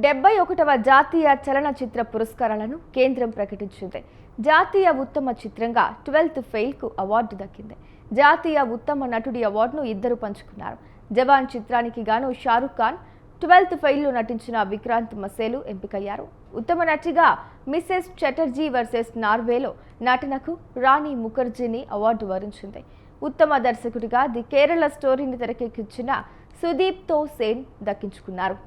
71వ జాతీయ చలనచిత్ర పురస్కారాలను కేంద్రం ప్రకటించింది. జాతీయ ఉత్తమ చిత్రంగా 12th ఫెయిల్కు అవార్డు దక్కింది. జాతీయ ఉత్తమ నటుడి అవార్డును ఇద్దరు పంచుకున్నారు. జవాన్ చిత్రానికి గాను షారుఖ్ ఖాన్, 12th ఫెయిల్లో నటించిన విక్రాంత్ మసేలు ఎంపికయ్యారు. ఉత్తమ నటిగా మిసెస్ చటర్జీ వర్సెస్ నార్వేలో నటనకు రాణి ముఖర్జీని అవార్డు వరించింది. ఉత్తమ దర్శకుడిగా ది కేరళ స్టోరీని తెరకెక్కించిన సుదీప్ తో సేన్ దక్కించుకున్నారు.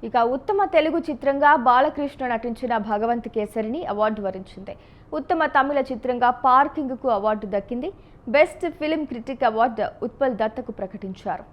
ఇక ఉత్తమ తెలుగు చిత్రంగా బాలకృష్ణ నటించిన భగవంత్ కేసరిని అవార్డు వరించింది. ఉత్తమ తమిళ చిత్రంగా పార్కింగ్కు అవార్డు దక్కింది. Best film critic award Utpal దత్తకు ప్రకటించారు.